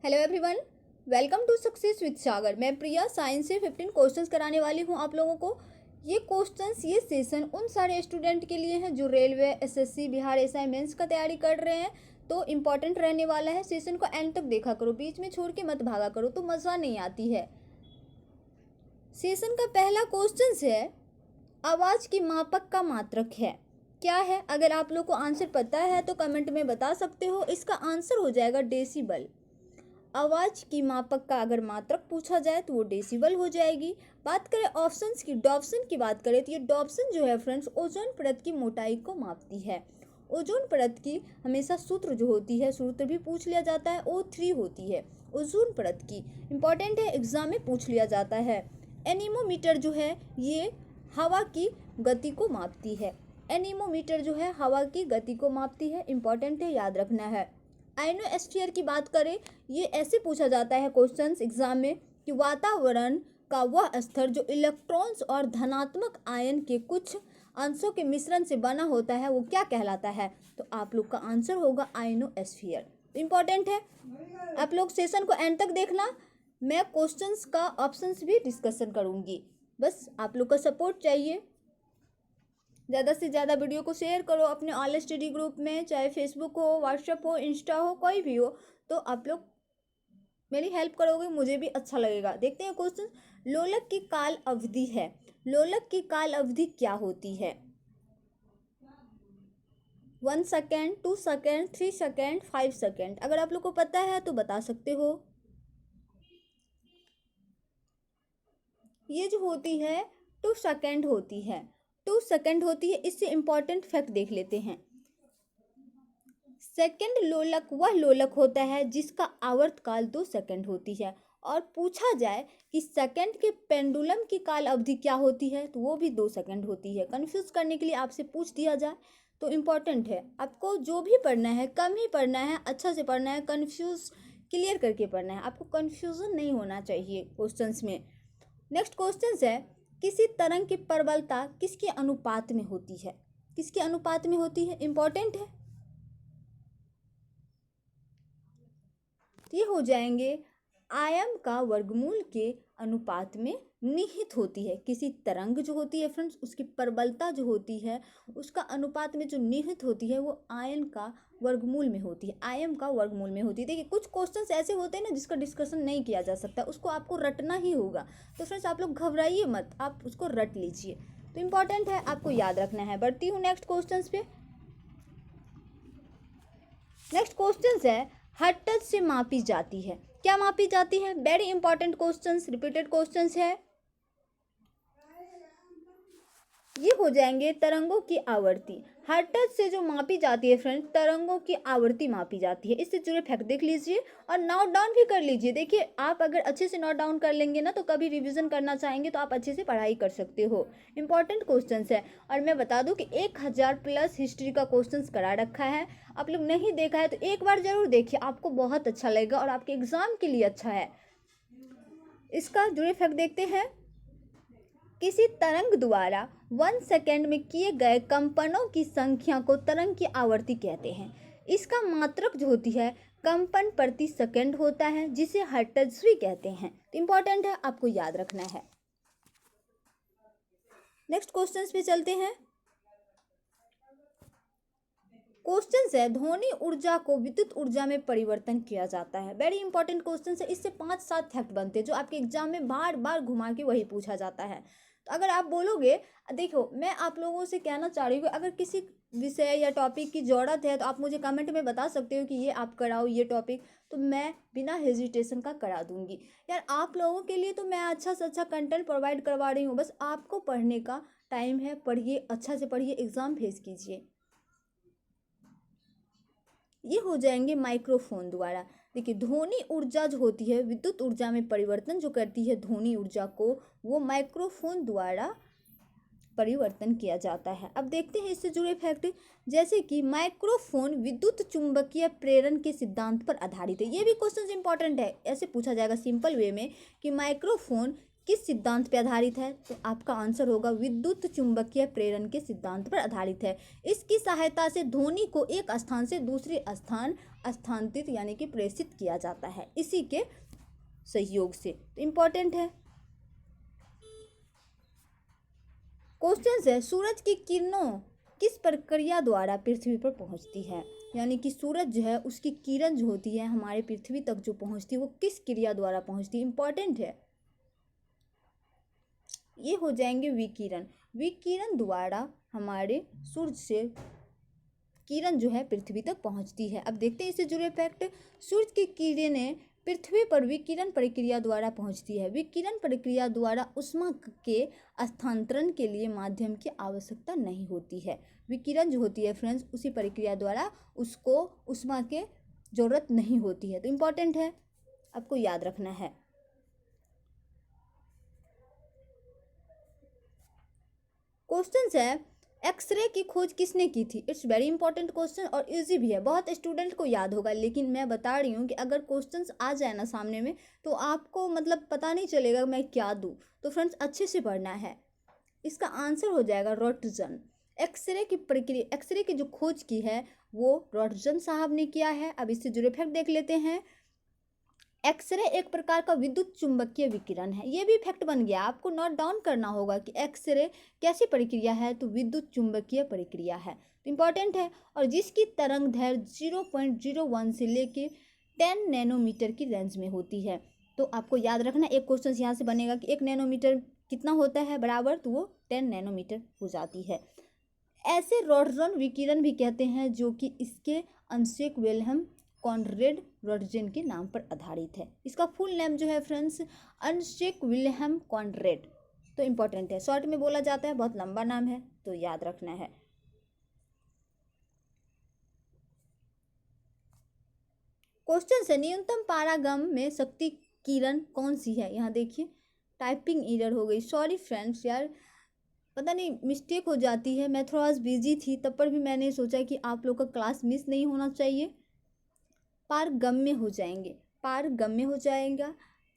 Hello everyone, welcome to success with Sagar. मैं Priya science से 15 questions कराने वाली हूं आप लोगों को। ये क्वेश्चंस, ये सेशन उन सारे स्टूडेंट के लिए हैं जो railway, SSC, Bihar SI mains का तैयारी कर रहे हैं। तो इम्पॉर्टेंट रहने वाला है। सेशन को एंड तक देखा करो, बीच में छोड़ के मत भागा करो, तो मज़ा नहीं आती है। सेशन का पहला क्वेश्चन है, आवाज़ की मापक का मात्रक है क्या है? अगर आप लोग को आंसर पता है तो कमेंट में बता सकते हो। इसका आंसर हो जाएगा डेसिबल। आवाज़ की मापक का अगर मात्रक पूछा जाए तो वो डेसिबल हो जाएगी। बात करें ऑप्शंस की, डॉप्सन की बात करें तो ये डॉप्सन जो है फ्रेंड्स, ओजोन परत की मोटाई को मापती है। ओजोन परत की हमेशा सूत्र जो होती है, सूत्र भी पूछ लिया जाता है, O3 होती है ओजोन परत की। इंपॉर्टेंट है, एग्जाम में पूछ लिया जाता है। एनीमोमीटर जो है ये हवा की गति को मापती है। एनीमोमीटर जो है हवा की गति को मापती है। इंपॉर्टेंट है, याद रखना है। आयनोस्फीयर की बात करें, ये ऐसे पूछा जाता है क्वेश्चंस एग्जाम में कि वातावरण का वह स्तर जो इलेक्ट्रॉन्स और धनात्मक आयन के कुछ अंशों के मिश्रण से बना होता है वो क्या कहलाता है? तो आप लोग का आंसर होगा आयनोस्फीयर। इंपॉर्टेंट है, आप लोग सेशन को एंड तक देखना। मैं क्वेश्चंस का ऑप्शंस भी डिस्कशन करूंगी, बस आप लोग का सपोर्ट चाहिए। ज़्यादा से ज़्यादा वीडियो को शेयर करो अपने ऑनलाइन स्टडी ग्रुप में, चाहे फेसबुक हो, व्हाट्सएप हो, इंस्टा हो, कोई भी हो, तो आप लोग मेरी हेल्प करोगे, मुझे भी अच्छा लगेगा। देखते हैं क्वेश्चन। लोलक की काल अवधि है, लोलक की काल अवधि क्या होती है? 1 सेकेंड, 2 सेकेंड, 3 सेकेंड, 5 सेकेंड। अगर आप लोग को पता है तो बता सकते हो। ये जो होती है 2 सेकेंड होती है, 2 सेकेंड होती है। इससे इंपॉर्टेंट फैक्ट देख लेते हैं। सेकेंड लोलक वह लोलक होता है जिसका आवर्तकाल 2 सेकेंड होती है। और पूछा जाए कि सेकेंड के पेंडुलम की काल अवधि क्या होती है, तो वो भी 2 सेकेंड होती है। कंफ्यूज करने के लिए आपसे पूछ दिया जाए तो इम्पॉर्टेंट है, आपको जो भी पढ़ना है कम ही पढ़ना है, अच्छा से पढ़ना है, कंफ्यूज क्लियर करके पढ़ना है। आपको कंफ्यूजन नहीं होना चाहिए क्वेश्चंस में। नेक्स्ट क्वेश्चन है, किसी तरंग की प्रबलता किसके अनुपात में होती है? किसके अनुपात में होती है? इंपॉर्टेंट है। ये हो जाएंगे आयाम का वर्गमूल के अनुपात में निहित होती है। किसी तरंग जो होती है फ्रेंड्स, उसकी प्रबलता जो होती है उसका अनुपात में जो निहित होती है वो आयन का वर्गमूल में होती है। आयम का वर्गमूल में होती है। देखिए कुछ क्वेश्चंस ऐसे होते हैं ना जिसका डिस्कशन नहीं किया जा सकता, उसको आपको रटना ही होगा। तो फ्रेंड्स आप लोग घबराइए मत, आप उसको रट लीजिए। तो इंपॉर्टेंट है, आपको याद रखना है। बढ़ती हूँ नेक्स्ट क्वेश्चन पे। नेक्स्ट क्वेश्चन है, हर टच से मापी जाती है, क्या मापी जाती है? Very important questions, repeated questions है। ये हो जाएंगे तरंगों की आवृत्ति। हर टच से जो मापी जाती है फ्रेंड, तरंगों की आवृत्ति मापी जाती है। इससे जुड़े फैक्ट देख लीजिए और नोट डाउन भी कर लीजिए। देखिए आप अगर अच्छे से नोट डाउन कर लेंगे ना तो कभी रिवीजन करना चाहेंगे तो आप अच्छे से पढ़ाई कर सकते हो। इंपॉर्टेंट क्वेश्चन है। और मैं बता दूं कि 1000 प्लस हिस्ट्री का क्वेश्चन करा रखा है। आप लोग नहीं देखा है तो एक बार जरूर देखिए, आपको बहुत अच्छा लगेगा और आपके एग्जाम के लिए अच्छा है। इसका जुड़े फैक्ट देखते हैं। किसी तरंग द्वारा 1 सेकेंड में किए गए कंपनों की संख्या को तरंग की आवृत्ति कहते हैं। इसका मात्रक जो होती है कंपन प्रति सेकेंड होता है, जिसे हर्ट्ज भी कहते हैं। तो इंपॉर्टेंट है, आपको याद रखना है। नेक्स्ट क्वेश्चन पे चलते हैं। क्वेश्चन है, ध्वनि ऊर्जा को विद्युत ऊर्जा में परिवर्तन किया जाता है। वेरी इंपॉर्टेंट क्वेश्चन है। इससे 5-7 फैक्ट बनते हैं जो आपके एग्जाम में बार बार घुमा के वही पूछा जाता है। तो अगर आप बोलोगे, देखो मैं आप लोगों से कहना चाह रही हूँ, अगर किसी विषय या टॉपिक की ज़रूरत है तो आप मुझे कमेंट में बता सकते हो कि ये आप कराओ ये टॉपिक, तो मैं बिना हेजिटेशन का करा दूंगी। यार आप लोगों के लिए तो मैं अच्छा से अच्छा कंटेंट प्रोवाइड करवा रही हूँ, बस आपको पढ़ने का टाइम है। पढ़िए, अच्छा से पढ़िए, एग्ज़ाम फेस कीजिए। ये हो जाएंगे माइक्रोफोन द्वारा। देखिए ध्वनि ऊर्जा जो होती है विद्युत ऊर्जा में परिवर्तन जो करती है ध्वनि ऊर्जा को, वो माइक्रोफोन द्वारा परिवर्तन किया जाता है। अब देखते हैं इससे जुड़े फैक्ट, जैसे कि माइक्रोफोन विद्युत चुंबकीय प्रेरण के सिद्धांत पर आधारित है। ये भी क्वेश्चन इंपॉर्टेंट है। ऐसे पूछा जाएगा सिंपल वे में कि माइक्रोफोन किस सिद्धांत पर आधारित है? तो आपका आंसर होगा विद्युत चुंबकीय प्रेरण के सिद्धांत पर आधारित है। इसकी सहायता से ध्वनि को एक स्थान से दूसरे स्थान स्थानांतरित यानी कि प्रेषित किया जाता है, इसी के सहयोग से। तो इम्पोर्टेंट है। क्वेश्चन है, सूरज की किरणों किस प्रक्रिया द्वारा पृथ्वी पर पहुंचती है? यानी कि सूरज जो है उसकी किरण जो होती है हमारे पृथ्वी तक जो पहुंचती है वो किस क्रिया द्वारा पहुंचती है? इंपॉर्टेंट है। ये हो जाएंगे विकिरण। विकिरण द्वारा हमारे सूर्य से किरण जो है पृथ्वी तक पहुंचती है। अब देखते हैं इससे जुड़े फैक्ट। सूर्य की किरणें पृथ्वी पर विकिरण प्रक्रिया द्वारा पहुंचती है। विकिरण प्रक्रिया द्वारा ऊष्मा के स्थानांतरण के लिए माध्यम की आवश्यकता नहीं होती है। विकिरण जो होती है फ्रेंड्स, उसी प्रक्रिया द्वारा उसको ऊष्मा के जरूरत नहीं होती है। तो इम्पोर्टेंट है, आपको याद रखना है। क्वेश्चन है, एक्सरे की खोज किसने की थी? इट्स वेरी इंपॉर्टेंट क्वेश्चन और इजी भी है, बहुत स्टूडेंट को याद होगा। लेकिन मैं बता रही हूँ कि अगर क्वेश्चंस आ जाए ना सामने में तो आपको मतलब पता नहीं चलेगा मैं क्या दूँ। तो फ्रेंड्स अच्छे से पढ़ना है। इसका आंसर हो जाएगा रॉटजन। एक्सरे की प्रक्रिया, एक्सरे की जो खोज की है वो रॉटजन साहब ने किया है। अब इससे जुड़े फैक्ट देख लेते हैं। एक्सरे एक प्रकार का विद्युत चुंबकीय विकिरण है। ये भी फैक्ट बन गया, आपको नोट डाउन करना होगा कि एक्सरे कैसी प्रक्रिया है? तो विद्युत चुंबकीय प्रक्रिया है। तो इंपॉर्टेंट है। और जिसकी तरंग दैर्घ्य 0.01 से लेके 10 नैनोमीटर की रेंज में होती है। तो आपको याद रखना, एक क्वेश्चन यहाँ से बनेगा कि 1 नैनोमीटर कितना होता है बराबर, तो वो 10 नैनोमीटर हो जाती है। ऐसे रॉटजन विकिरण भी कहते हैं जो कि इसके अंशक विल्हेम कॉनरेड रॉटजन के नाम पर आधारित है। इसका फुल नेम जो है फ्रेंड्स अंशक विल्हेम कॉनरेड। तो इम्पोर्टेंट है, शॉर्ट में बोला जाता है, बहुत लंबा नाम है तो याद रखना है। क्वेश्चन है, न्यूनतम पारागम में शक्ति किरण कौन सी है? यहाँ देखिए टाइपिंग एरर हो गई, सॉरी फ्रेंड्स यार, पता नहीं मिस्टेक हो जाती है। मैं थोड़ा बिजी थी, तब पर भी मैंने सोचा कि आप लोग का क्लास मिस नहीं होना चाहिए। पारगम्य हो जाएंगे, पारगम्य हो जाएगा।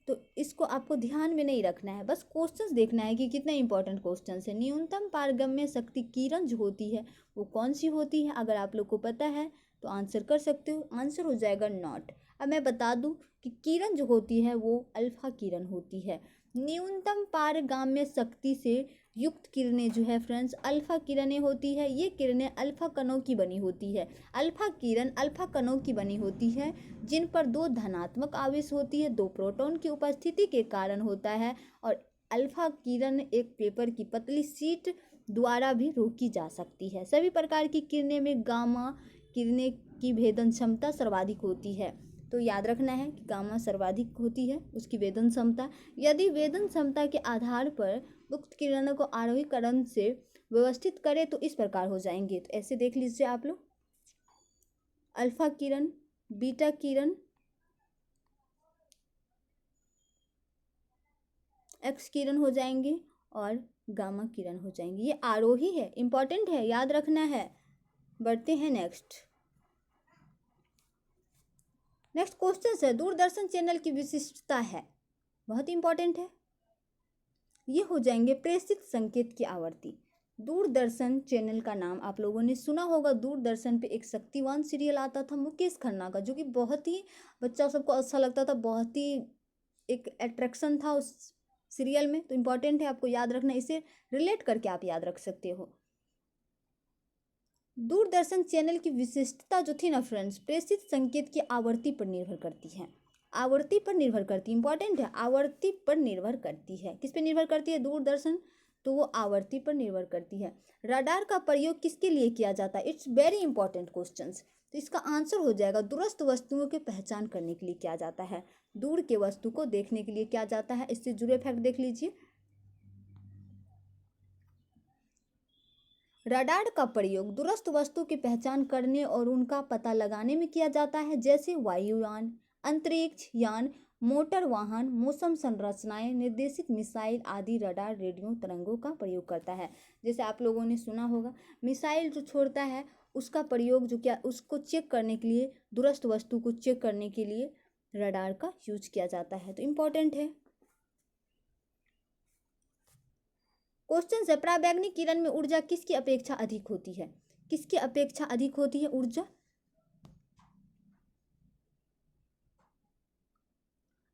तो इसको आपको ध्यान में नहीं रखना है, बस क्वेश्चंस देखना है कि कितने इंपॉर्टेंट क्वेश्चंस है। न्यूनतम पारगम्य शक्ति किरण जो होती है वो कौन सी होती है? अगर आप लोग को पता है तो आंसर कर सकते हो। आंसर हो जाएगा नॉट। अब मैं बता दूं कि किरण जो होती है वो अल्फा किरण होती है। न्यूनतम पारगम्य शक्ति से युक्त किरणें जो है फ्रेंड्स अल्फा किरणें होती है। ये किरणें अल्फा कणों की बनी होती है। अल्फा किरण अल्फा कणों की बनी होती है जिन पर 2 धनात्मक आवेश होती है, 2 प्रोटॉन की उपस्थिति के कारण होता है। और अल्फा किरण एक पेपर की पतली शीट द्वारा भी रोकी जा सकती है। सभी प्रकार की किरणें में गामा किरणें की भेदन क्षमता सर्वाधिक होती है। तो याद रखना है कि गामा सर्वाधिक होती है उसकी वेदन क्षमता। यदि वेदन क्षमता के आधार पर उक्त किरणों को आरोही क्रम से व्यवस्थित करें तो इस प्रकार हो जाएंगे। तो ऐसे देख लीजिए आप लोग, अल्फा किरण, बीटा किरण, एक्स किरण हो जाएंगे और गामा किरण हो जाएंगी। ये आरोही है, इंपॉर्टेंट है, याद रखना है। बढ़ते हैं नेक्स्ट क्वेश्चन है, दूरदर्शन चैनल की विशिष्टता है, बहुत इंपॉर्टेंट है। ये हो जाएंगे प्रेषित संकेत की आवृत्ति। दूरदर्शन चैनल का नाम आप लोगों ने सुना होगा। दूरदर्शन पे एक शक्तिवान सीरियल आता था मुकेश खन्ना का, जो कि बहुत ही बच्चा सबको अच्छा लगता था, बहुत ही एक अट्रैक्शन था उस सीरियल में। तो इम्पॉर्टेंट है, आपको याद रखना, इसे रिलेट करके आप याद रख सकते हो। दूरदर्शन चैनल की विशिष्टता जो थी ना फ्रेंड्स, प्रेषित संकेत की आवृत्ति पर निर्भर करती है। आवृत्ति पर निर्भर करती है, इंपॉर्टेंट है, आवृत्ति पर निर्भर करती है। किस पे निर्भर करती है? दूरदर्शन, तो वो आवृत्ति पर निर्भर करती है। रडार का प्रयोग किसके लिए किया जाता है? It's very important questions. तो इसका आंसर हो जाएगा दूरस्थ वस्तुओं की पहचान करने के लिए किया जाता है। दूर के वस्तु को देखने के लिए किया जाता है। इससे जुड़े फैक्ट देख लीजिए। रडार का प्रयोग दूरस्थ वस्तु की पहचान करने और उनका पता लगाने में किया जाता है, जैसे वायुयान, अंतरिक्ष यान, मोटर वाहन, मौसम संरचनाएं, निर्देशित मिसाइल आदि रडार रेडियो तरंगों का प्रयोग करता है। जैसे आप लोगों ने सुना होगा मिसाइल जो छोड़ता है उसका प्रयोग जो क्या उसको चेक करने के लिए, दूरस्थ वस्तु को चेक करने के लिए रडार का यूज किया जाता है। तो इम्पोर्टेंट है। क्वेश्चन है, पराबैंगनी किरण में ऊर्जा किसकी अपेक्षा अधिक होती है? किसकी अपेक्षा अधिक होती है ऊर्जा?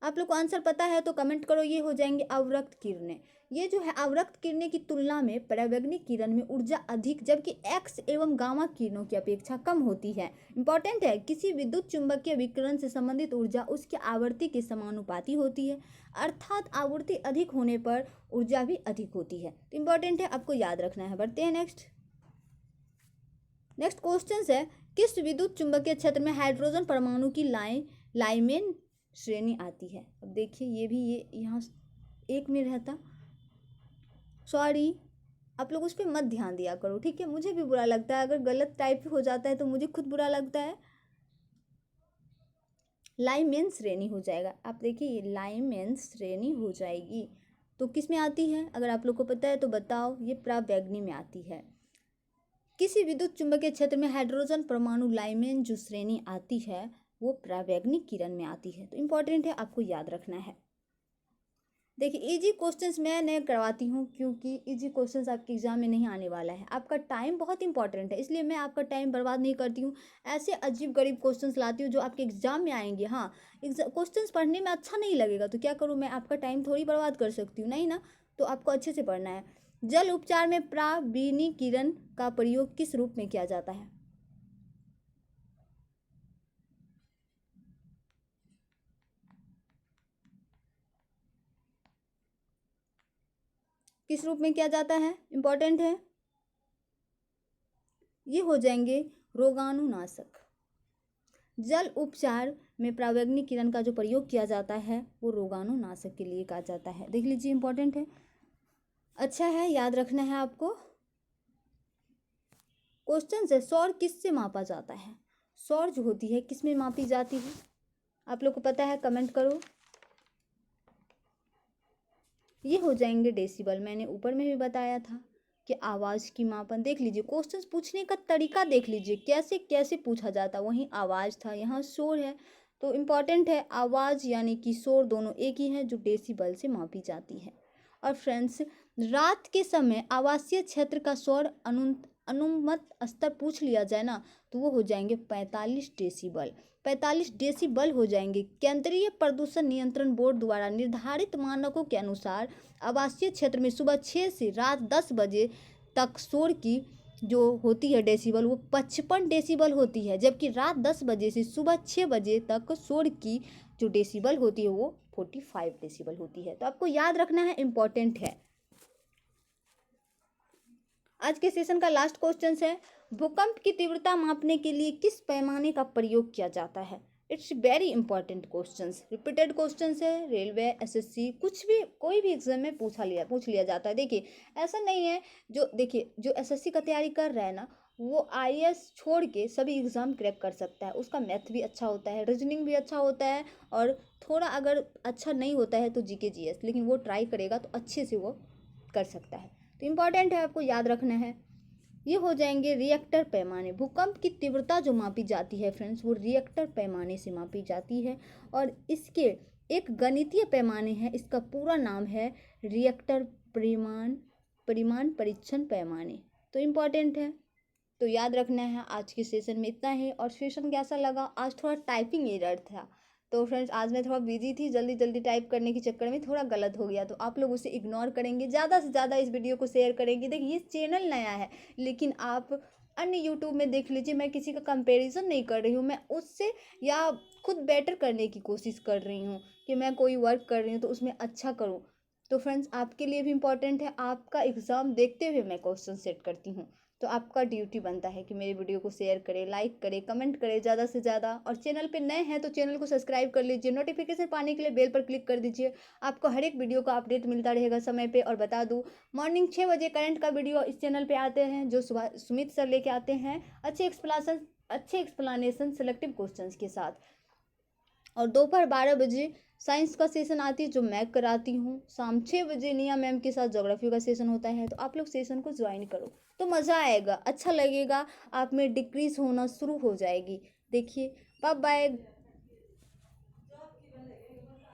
आप लोग को आंसर पता है तो कमेंट करो। ये हो जाएंगे अवरक्त किरणें। ये जो है अवरक्त किरणें की तुलना में पराबैंगनी किरण में ऊर्जा अधिक, जबकि एक्स एवं गामा किरणों की अपेक्षा कम होती है। इंपॉर्टेंट है, किसी विद्युत चुंबकीय विकिरण से संबंधित ऊर्जा उसकी आवृत्ति के समानुपाती होती है, अर्थात आवृत्ति अधिक होने पर ऊर्जा भी अधिक होती है। तो इंपॉर्टेंट है, आपको याद रखना है। बढ़ते हैं नेक्स्ट क्वेश्चन है, किस विद्युत चुंबकीय क्षेत्र में हाइड्रोजन परमाणु की लाइमेन श्रेणी आती है? अब देखिए ये भी, ये यहाँ एक में रहता, सॉरी आप लोग उस पर मत ध्यान दिया करो, ठीक है? मुझे भी बुरा लगता है अगर गलत टाइप हो जाता है तो मुझे खुद बुरा लगता है। लाइमेन श्रेणी हो जाएगा। आप देखिए ये लाइमेन श्रेणी हो जाएगी। तो किस में आती है? अगर आप लोग को पता है तो बताओ। ये पराबैंगनी में आती है। किसी विद्युत चुंबकीय क्षेत्र में हाइड्रोजन परमाणु लाइमेन जो श्रेणी आती है वो पराबैंगनी किरण में आती है। तो इंपॉर्टेंट है, आपको याद रखना है। देखिए इजी क्वेश्चंस मैं नहीं करवाती हूँ क्योंकि इजी क्वेश्चंस आपके एग्जाम में नहीं आने वाला है। आपका टाइम बहुत इंपॉर्टेंट है, इसलिए मैं आपका टाइम बर्बाद नहीं करती हूँ। ऐसे अजीब गरीब क्वेश्चंस लाती हूँ जो आपके एग्जाम में आएंगे। हाँ, क्वेश्चंस पढ़ने में अच्छा नहीं लगेगा तो क्या करूँ मैं? आपका टाइम थोड़ी बर्बाद कर सकती हूँ, नहीं ना? तो आपको अच्छे से पढ़ना है। जल उपचार में पराबैंगनी किरण का प्रयोग किस रूप में किया जाता है? किस रूप में किया जाता है? इंपॉर्टेंट है, ये हो जाएंगे रोगाणुनाशक। जल उपचार में पराबैंगनी किरण का जो प्रयोग किया जाता है वो रोगाणुनाशक के लिए कहा जाता है। देख लीजिए, इंपॉर्टेंट है, अच्छा है, याद रखना है आपको। क्वेश्चन है, सौर किससे मापा जाता है? सौर जो होती है किस में मापी जाती है? आप लोग को पता है, कमेंट करो। ये हो जाएंगे डेसिबल। मैंने ऊपर में भी बताया था कि आवाज़ की मापन। देख लीजिए क्वेश्चंस पूछने का तरीका, देख लीजिए कैसे कैसे पूछा जाता। वहीं आवाज़ था, यहाँ शोर है। तो इम्पॉर्टेंट है, आवाज़ यानी कि शोर दोनों एक ही है जो डेसिबल से मापी जाती है। और फ्रेंड्स, रात के समय आवासीय क्षेत्र का शोर अनुमत स्तर पूछ लिया जाए ना तो वो हो जाएंगे 45 डेसिबल। 45 डेसिबल हो जाएंगे। केंद्रीय प्रदूषण नियंत्रण बोर्ड द्वारा निर्धारित मानकों के अनुसार आवासीय क्षेत्र में सुबह 6 से रात 10 बजे तक शोर की जो होती है डेसिबल वो 55 डेसिबल होती है, जबकि रात 10 बजे से सुबह 6 बजे तक शोर की जो डेसिबल होती है वो 45 डेसिबल होती है। तो आपको याद रखना है, इंपॉर्टेंट है। आज के सेशन का लास्ट क्वेश्चन है, भूकंप की तीव्रता मापने के लिए किस पैमाने का प्रयोग किया जाता है? It's very important questions, repeated questions है। रेलवे, एसएससी, कुछ भी कोई भी एग्जाम में पूछ लिया जाता है। देखिए ऐसा नहीं है, जो देखिए जो एसएससी का तैयारी कर रहा है ना वो आईएएस छोड़ के सभी एग्जाम क्रैक कर सकता है। उसका मैथ भी अच्छा होता है, रीजनिंग भी अच्छा होता है, और थोड़ा अगर अच्छा नहीं होता है तो जीके जीएस, लेकिन वो ट्राई करेगा तो अच्छे से वो कर सकता है। तो इम्पॉर्टेंट है, आपको याद रखना है। ये हो जाएंगे रिएक्टर पैमाने। भूकंप की तीव्रता जो मापी जाती है फ्रेंड्स वो रिएक्टर पैमाने से मापी जाती है, और इसके एक गणितीय पैमाने है, इसका पूरा नाम है रिएक्टर परिमाण परीक्षण पैमाने। तो इम्पॉर्टेंट है, तो याद रखना है। आज के सेशन में इतना है। और सेशन कैसा लगा? आज थोड़ा टाइपिंग एरर था तो फ्रेंड्स आज मैं थोड़ा बिजी थी, जल्दी जल्दी टाइप करने के चक्कर में थोड़ा गलत हो गया, तो आप लोग उसे इग्नोर करेंगे, ज़्यादा से ज़्यादा इस वीडियो को शेयर करेंगे। देखिए ये चैनल नया है, लेकिन आप अन्य यूट्यूब में देख लीजिए, मैं किसी का कंपैरिजन नहीं कर रही हूँ, मैं उससे या खुद बेटर करने की कोशिश कर रही हूँ कि मैं कोई वर्क कर रही हूँ तो उसमें अच्छा करूँ। तो फ्रेंड्स आपके लिए भी इम्पॉर्टेंट है, आपका एग्ज़ाम देखते हुए मैं क्वेश्चन सेट करती हूँ। तो आपका ड्यूटी बनता है कि मेरे वीडियो को शेयर करें, लाइक करें, कमेंट करें ज़्यादा से ज़्यादा, और चैनल पे नए हैं तो चैनल को सब्सक्राइब कर लीजिए, नोटिफिकेशन पाने के लिए बेल पर क्लिक कर दीजिए। आपको हर एक वीडियो का अपडेट मिलता रहेगा समय पे। और बता दूँ, मॉर्निंग 6 बजे करंट का वीडियो इस चैनल पर आते हैं जो सुबह सुमित सर लेके आते हैं, अच्छे एक्सप्लेनेशन सेलेक्टिव क्वेश्चन के साथ। और दोपहर 12 बजे साइंस का सेशन आती है जो मैं कराती हूँ। शाम 6 बजे निया मैम के साथ ज्योग्राफी का सेशन होता है। तो आप लोग सेशन को ज्वाइन करो तो मज़ा आएगा, अच्छा लगेगा, आप में डिक्रीज होना शुरू हो जाएगी। देखिए, बाय बाय।